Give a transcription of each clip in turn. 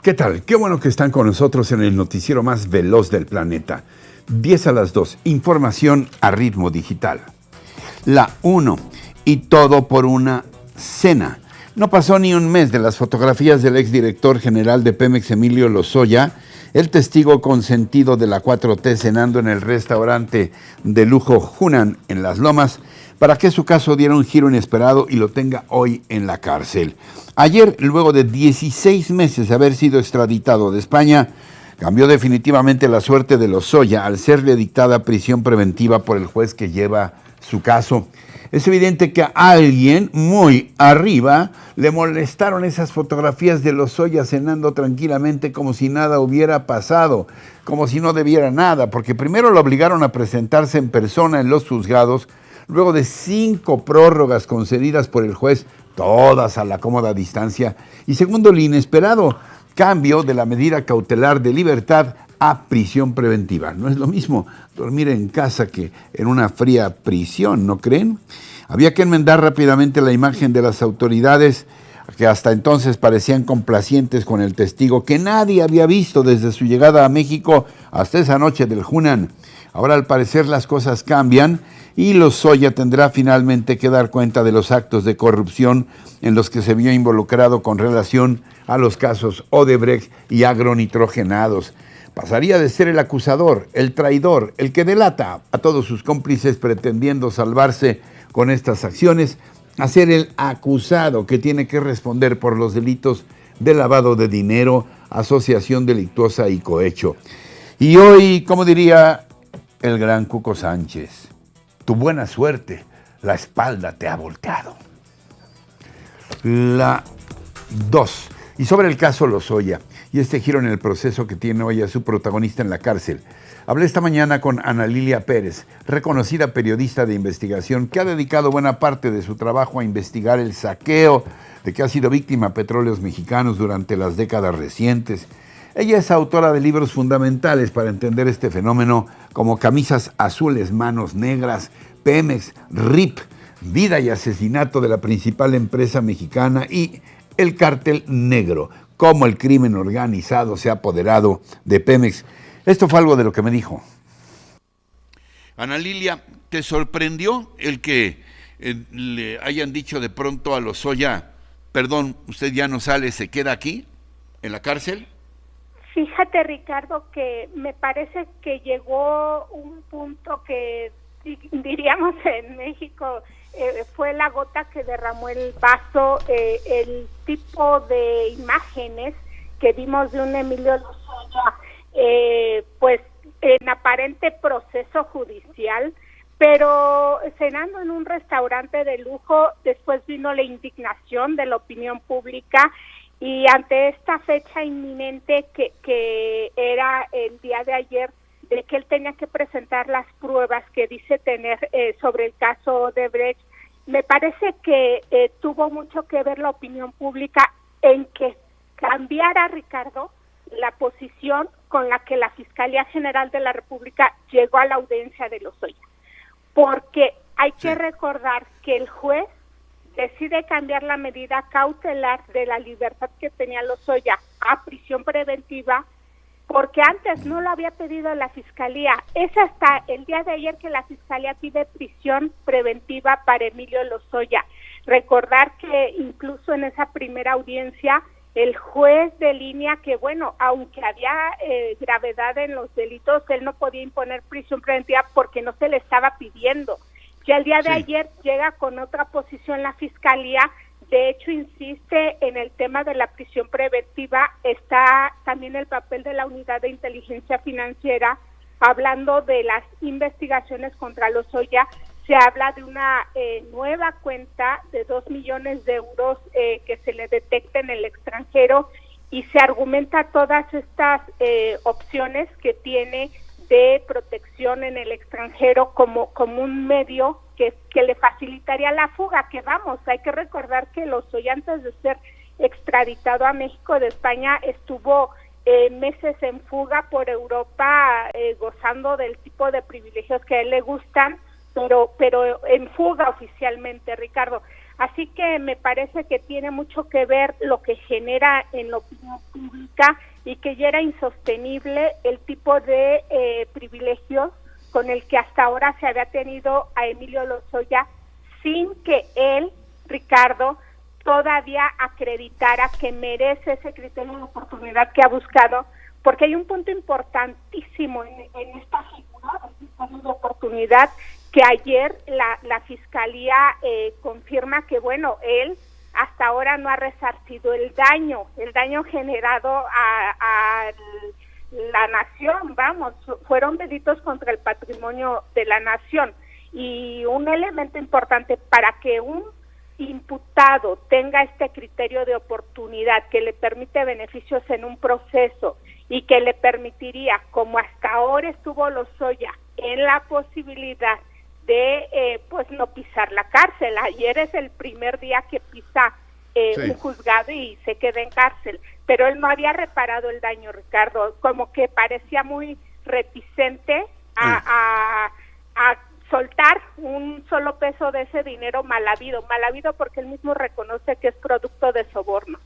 ¿Qué tal? Qué bueno que están con nosotros en el noticiero más veloz del planeta. 10 a las 2, información a ritmo digital. La 1, y todo por una cena. No pasó ni un mes de las fotografías del exdirector general de Pemex, Emilio Lozoya, el testigo consentido de la 4T cenando en el restaurante de lujo Hunan en Las Lomas, para que su caso diera un giro inesperado y lo tenga hoy en la cárcel. Ayer, luego de 16 meses de haber sido extraditado de España, cambió definitivamente la suerte de Lozoya al serle dictada prisión preventiva por el juez que lleva su caso. Es evidente que a alguien muy arriba le molestaron esas fotografías de Lozoya cenando tranquilamente como si nada hubiera pasado, como si no debiera nada, porque primero lo obligaron a presentarse en persona en los juzgados, luego de 5 prórrogas concedidas por el juez, todas a la cómoda distancia, y segundo, el inesperado cambio de la medida cautelar de libertad a prisión preventiva. No es lo mismo dormir en casa que en una fría prisión, ¿no creen? Había que enmendar rápidamente la imagen de las autoridades que hasta entonces parecían complacientes con el testigo que nadie había visto desde su llegada a México hasta esa noche del Hunan. Ahora al parecer las cosas cambian y Lozoya tendrá finalmente que dar cuenta de los actos de corrupción en los que se vio involucrado con relación a los casos Odebrecht y agronitrogenados. Pasaría de ser el acusador, el traidor, el que delata a todos sus cómplices pretendiendo salvarse con estas acciones, a ser el acusado que tiene que responder por los delitos de lavado de dinero, asociación delictuosa y cohecho. Y hoy, como diría el gran Cuco Sánchez, tu buena suerte, la espalda te ha volteado. La 2. Y sobre el caso Lozoya y este giro en el proceso que tiene hoy a su protagonista en la cárcel. Hablé esta mañana con Ana Lilia Pérez, reconocida periodista de investigación que ha dedicado buena parte de su trabajo a investigar el saqueo de que ha sido víctima Petróleos Mexicanos durante las décadas recientes. Ella es autora de libros fundamentales para entender este fenómeno como Camisas Azules, Manos Negras, Pemex, RIP, Vida y Asesinato de la principal empresa mexicana y El Cártel Negro, cómo el crimen organizado se ha apoderado de Pemex. Esto fue algo de lo que me dijo. Ana Lilia, ¿te sorprendió el que le hayan dicho de pronto a Lozoya, perdón, usted ya no sale, se queda aquí, en la cárcel? Fíjate, Ricardo, que me parece que llegó un punto que diríamos en México fue la gota que derramó el vaso, el tipo de imágenes que vimos de un Emilio Lozoya, pues en aparente proceso judicial, pero cenando en un restaurante de lujo. Después vino la indignación de la opinión pública y ante esta fecha inminente que era el día de ayer, de que él tenía que presentar las pruebas que dice tener sobre el caso Odebrecht, me parece que tuvo mucho que ver la opinión pública en que cambiara, Ricardo, la posición con la que la Fiscalía General de la República llegó a la audiencia de Lozoya. Porque hay que recordar que el juez decide cambiar la medida cautelar de la libertad que tenía Lozoya a prisión preventiva, porque antes no lo había pedido la Fiscalía. Es hasta el día de ayer que la Fiscalía pide prisión preventiva para Emilio Lozoya. Recordar que incluso en esa primera audiencia, el juez de línea que, bueno, aunque había gravedad en los delitos, él no podía imponer prisión preventiva porque no se le estaba pidiendo. Ya el día de ayer llega con otra posición la Fiscalía. De hecho, insiste en el tema de la prisión preventiva. Está también el papel de la Unidad de Inteligencia Financiera, hablando de las investigaciones contra Lozoya. Se habla de una nueva cuenta de 2 millones de euros que se le detecta en el extranjero, y se argumenta todas estas opciones que tiene de protección en el extranjero como un medio que le facilitaría la fuga. Que vamos, hay que recordar que Lozoya, antes de ser extraditado a México de España, estuvo meses en fuga por Europa, gozando del tipo de privilegios que a él le gustan, pero en fuga oficialmente, Ricardo. Así que me parece que tiene mucho que ver lo que genera en la opinión pública y que ya era insostenible el tipo de privilegios con el que hasta ahora se había tenido a Emilio Lozoya, sin que él, Ricardo, todavía acreditara que merece ese criterio de oportunidad que ha buscado, porque hay un punto importantísimo en esta figura, el criterio de oportunidad, que ayer la Fiscalía confirma que, bueno, él hasta ahora no ha resarcido el daño generado a la nación, vamos, fueron delitos contra el patrimonio de la nación. Y un elemento importante para que un imputado tenga este criterio de oportunidad que le permite beneficios en un proceso y que le permitiría, como hasta ahora estuvo Lozoya, en la posibilidad de pues no pisar la cárcel. Ayer es el primer día que pisa un juzgado y se queda en cárcel, pero él no había reparado el daño, Ricardo, como que parecía muy reticente a soltar un solo peso de ese dinero mal habido porque él mismo reconoce que es producto de soborno.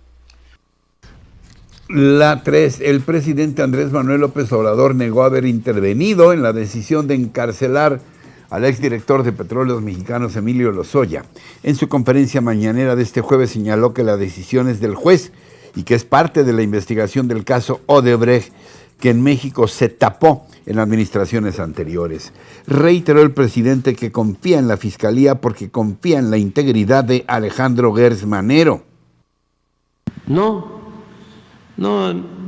La 3, el presidente Andrés Manuel López Obrador negó haber intervenido en la decisión de encarcelar al exdirector de Petróleos Mexicanos, Emilio Lozoya. En su conferencia mañanera de este jueves señaló que la decisión es del juez y que es parte de la investigación del caso Odebrecht, que en México se tapó en administraciones anteriores. Reiteró el presidente que confía en la Fiscalía porque confía en la integridad de Alejandro Gertz Manero. No,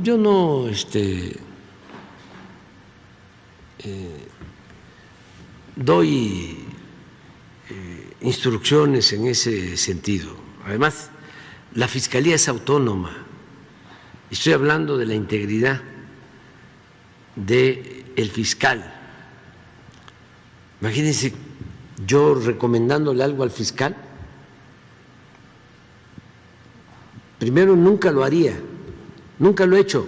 yo no doy instrucciones en ese sentido. Además, la Fiscalía es autónoma. Estoy hablando de la integridad del fiscal. Imagínense yo recomendándole algo al fiscal. Primero, nunca lo haría, nunca lo he hecho.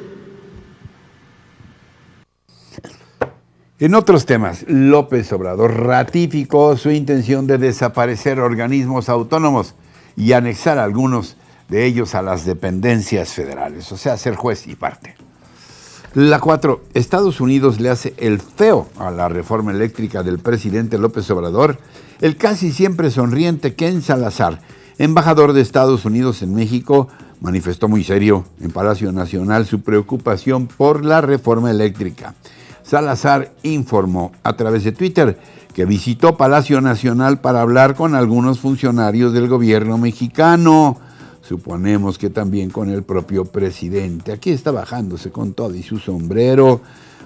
En otros temas, López Obrador ratificó su intención de desaparecer organismos autónomos y anexar algunos de ellos a las dependencias federales, o sea, ser juez y parte. La 4, Estados Unidos le hace el feo a la reforma eléctrica del presidente López Obrador. El casi siempre sonriente Ken Salazar, embajador de Estados Unidos en México, manifestó muy serio en Palacio Nacional su preocupación por la reforma eléctrica. Salazar informó a través de Twitter que visitó Palacio Nacional para hablar con algunos funcionarios del gobierno mexicano. Suponemos que también con el propio presidente. Aquí está bajándose con todo y su sombrero.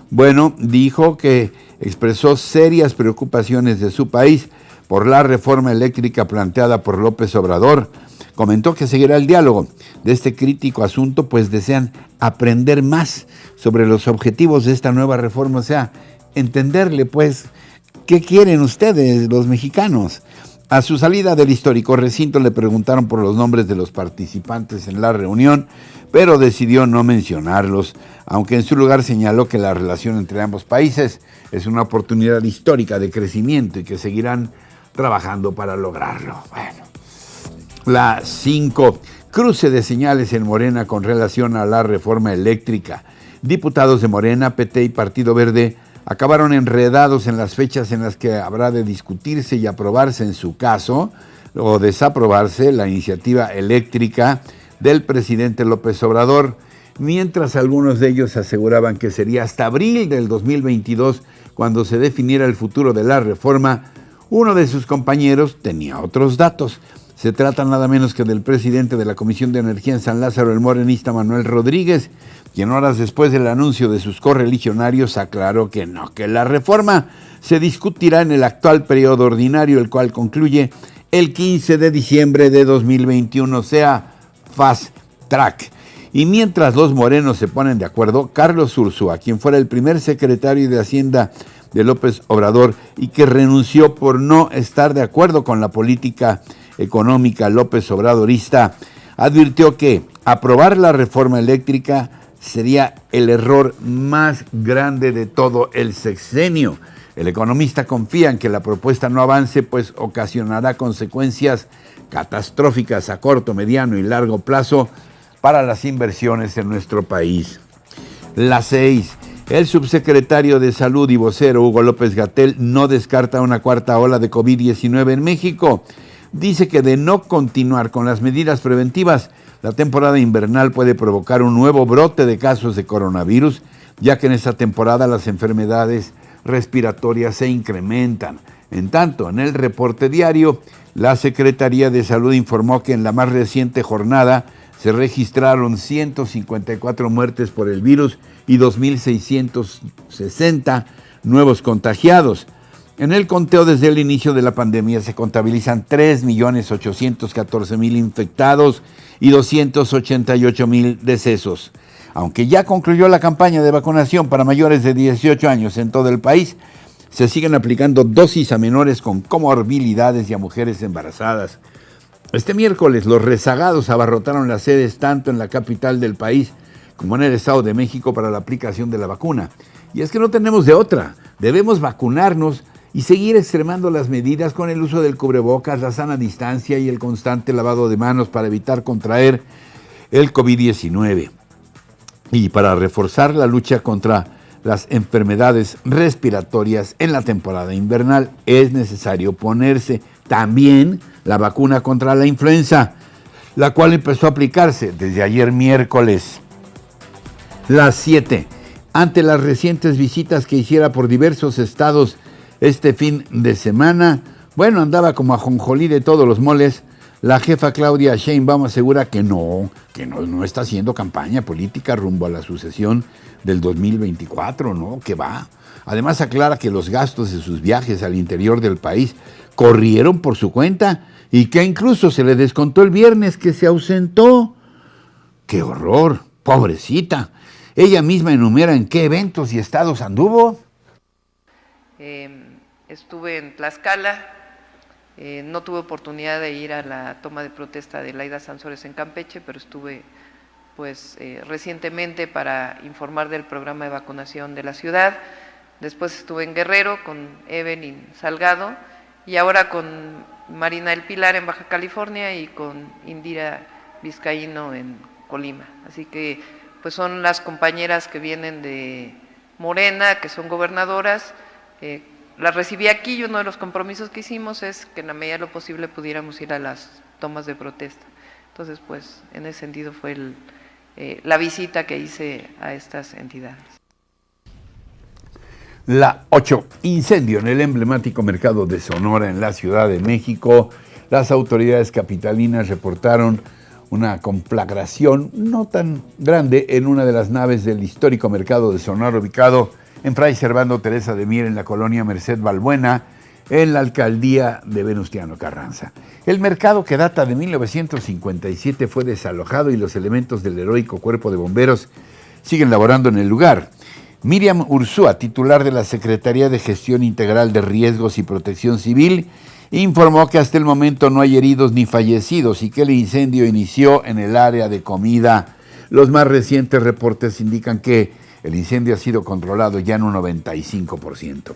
Bueno, dijo que expresó serias preocupaciones de su país por la reforma eléctrica planteada por López Obrador. Comentó que seguirá el diálogo de este crítico asunto, pues desean aprender más sobre los objetivos de esta nueva reforma, o sea, entenderle, pues, ¿qué quieren ustedes, los mexicanos? A su salida del histórico recinto le preguntaron por los nombres de los participantes en la reunión, pero decidió no mencionarlos, aunque en su lugar señaló que la relación entre ambos países es una oportunidad histórica de crecimiento y que seguirán trabajando para lograrlo. Bueno. La 5, cruce de señales en Morena con relación a la reforma eléctrica. Diputados de Morena, PT y Partido Verde acabaron enredados en las fechas en las que habrá de discutirse y aprobarse en su caso, o desaprobarse, la iniciativa eléctrica del presidente López Obrador, mientras algunos de ellos aseguraban que sería hasta abril del 2022 cuando se definiera el futuro de la reforma. Uno de sus compañeros tenía otros datos. Se trata nada menos que del presidente de la Comisión de Energía en San Lázaro, el morenista Manuel Rodríguez, quien horas después del anuncio de sus correligionarios aclaró que no, que la reforma se discutirá en el actual periodo ordinario, el cual concluye el 15 de diciembre de 2021, o sea, fast track. Y mientras los morenos se ponen de acuerdo, Carlos Ursúa, quien fuera el primer secretario de Hacienda de López Obrador y que renunció por no estar de acuerdo con la política económica López Obradorista, advirtió que aprobar la reforma eléctrica sería el error más grande de todo el sexenio. El economista confía en que la propuesta no avance, pues ocasionará consecuencias catastróficas a corto, mediano y largo plazo para las inversiones en nuestro país. La 6. El subsecretario de Salud y vocero Hugo López-Gatell no descarta una cuarta ola de COVID-19 en México. Dice que de no continuar con las medidas preventivas, la temporada invernal puede provocar un nuevo brote de casos de coronavirus, ya que en esta temporada las enfermedades respiratorias se incrementan. En tanto, en el reporte diario, la Secretaría de Salud informó que en la más reciente jornada se registraron 154 muertes por el virus y 2.660 nuevos contagiados. En el conteo desde el inicio de la pandemia se contabilizan 3.814.000 infectados y 288.000 decesos. Aunque ya concluyó la campaña de vacunación para mayores de 18 años en todo el país, se siguen aplicando dosis a menores con comorbilidades y a mujeres embarazadas. Este miércoles los rezagados abarrotaron las sedes tanto en la capital del país como en el Estado de México para la aplicación de la vacuna. Y es que no tenemos de otra, debemos vacunarnos y seguir extremando las medidas con el uso del cubrebocas, la sana distancia y el constante lavado de manos para evitar contraer el COVID-19. Y para reforzar la lucha contra las enfermedades respiratorias en la temporada invernal es necesario ponerse también la vacuna contra la influenza, la cual empezó a aplicarse desde ayer miércoles. Las 7. Ante las recientes visitas que hiciera por diversos estados este fin de semana, andaba como ajonjolí de todos los moles, la jefa Claudia Sheinbaum asegura que no está haciendo campaña política rumbo a la sucesión del 2024, no, que va. Además aclara que los gastos de sus viajes al interior del país corrieron por su cuenta y que incluso se le descontó el viernes que se ausentó. ¡Qué horror! ¡Pobrecita! Ella misma enumera en qué eventos y estados anduvo. Estuve en Tlaxcala, no tuve oportunidad de ir a la toma de protesta de Laida Sansores en Campeche, pero estuve recientemente para informar del programa de vacunación de la ciudad. Después estuve en Guerrero con Evelyn Salgado y ahora con Marina del Pilar en Baja California y con Indira Vizcaíno en Colima. Así que pues son las compañeras que vienen de Morena, que son gobernadoras. Las recibí aquí y uno de los compromisos que hicimos es que en la medida de lo posible pudiéramos ir a las tomas de protesta. Entonces, pues, en ese sentido fue la visita que hice a estas entidades. La 8. Incendio en el emblemático mercado de Sonora en la Ciudad de México. Las autoridades capitalinas reportaron una conflagración no tan grande en una de las naves del histórico mercado de Sonora ubicado en Fray Servando Teresa de Mier, en la colonia Merced Balbuena, en la alcaldía de Venustiano Carranza. El mercado, que data de 1957, fue desalojado y los elementos del heroico Cuerpo de Bomberos siguen laborando en el lugar. Miriam Ursúa, titular de la Secretaría de Gestión Integral de Riesgos y Protección Civil, informó que hasta el momento no hay heridos ni fallecidos y que el incendio inició en el área de comida. Los más recientes reportes indican que el incendio ha sido controlado ya en un 95%.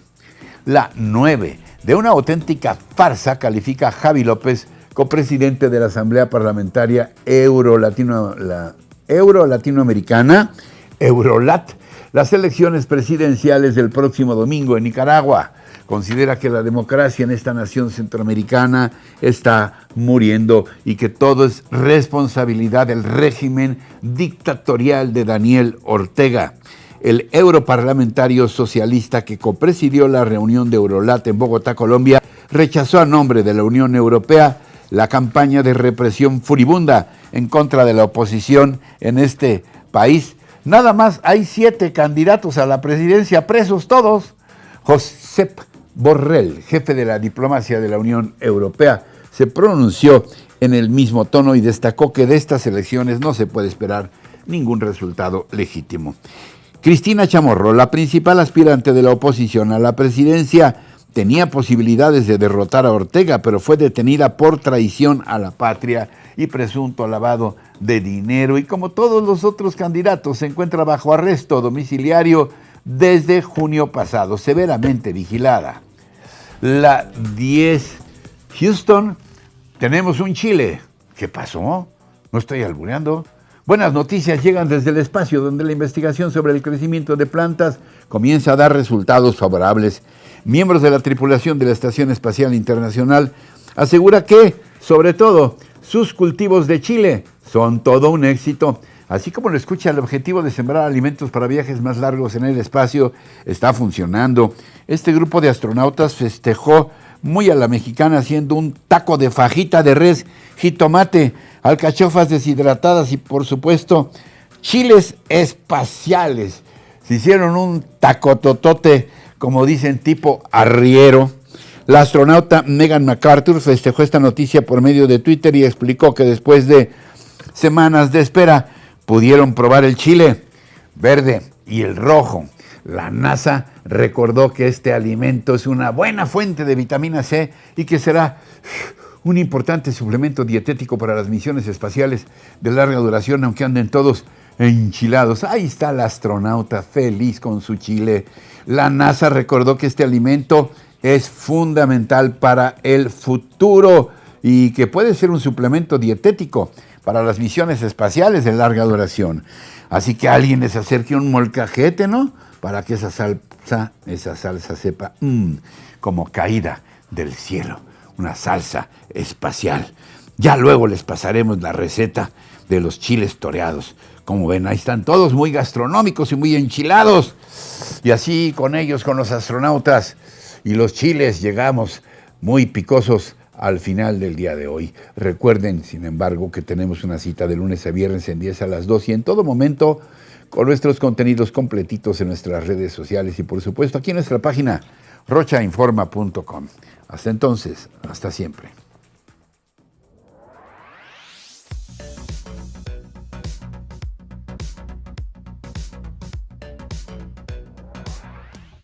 La 9. De una auténtica farsa califica a Javi López, copresidente de la Asamblea Parlamentaria Euro-Latinoamericana, Eurolat, las elecciones presidenciales del próximo domingo en Nicaragua. Considera que la democracia en esta nación centroamericana está muriendo y que todo es responsabilidad del régimen dictatorial de Daniel Ortega. El europarlamentario socialista que copresidió la reunión de Eurolat en Bogotá, Colombia, rechazó a nombre de la Unión Europea la campaña de represión furibunda en contra de la oposición en este país. Nada más hay 7 candidatos a la presidencia, presos todos. Josep Borrell, jefe de la diplomacia de la Unión Europea, se pronunció en el mismo tono y destacó que de estas elecciones no se puede esperar ningún resultado legítimo. Cristina Chamorro, la principal aspirante de la oposición a la presidencia, tenía posibilidades de derrotar a Ortega, pero fue detenida por traición a la patria y presunto lavado de dinero. Y como todos los otros candidatos, se encuentra bajo arresto domiciliario desde junio pasado, severamente vigilada. La 10, Houston, tenemos un Chile. ¿Qué pasó? ¿No estoy albureando? Buenas noticias llegan desde el espacio, donde la investigación sobre el crecimiento de plantas comienza a dar resultados favorables. Miembros de la tripulación de la Estación Espacial Internacional asegura que, sobre todo, sus cultivos de chile son todo un éxito. Así como lo escucha, el objetivo de sembrar alimentos para viajes más largos en el espacio está funcionando. Este grupo de astronautas festejó muy a la mexicana haciendo un taco de fajita de res, jitomate, alcachofas deshidratadas y, por supuesto, chiles espaciales. Se hicieron un tacototote, como dicen, tipo arriero. La astronauta Megan McArthur festejó esta noticia por medio de Twitter y explicó que después de semanas de espera pudieron probar el chile verde y el rojo. La NASA recordó que este alimento es una buena fuente de vitamina C y que será un importante suplemento dietético para las misiones espaciales de larga duración, aunque anden todos enchilados. Ahí está la astronauta feliz con su chile. La NASA recordó que este alimento es fundamental para el futuro y que puede ser un suplemento dietético para las misiones espaciales de larga duración. Así que alguien les acerque un molcajete, ¿no? Para que esa salsa sepa como caída del cielo, una salsa espacial. Ya luego les pasaremos la receta de los chiles toreados. Como ven, ahí están todos muy gastronómicos y muy enchilados. Y así con ellos, con los astronautas y los chiles, llegamos muy picosos al final del día de hoy. Recuerden, sin embargo, que tenemos una cita de lunes a viernes en 10 a las 2 y en todo momento con nuestros contenidos completitos en nuestras redes sociales y, por supuesto, aquí en nuestra página rochainforma.com. Hasta entonces, hasta siempre.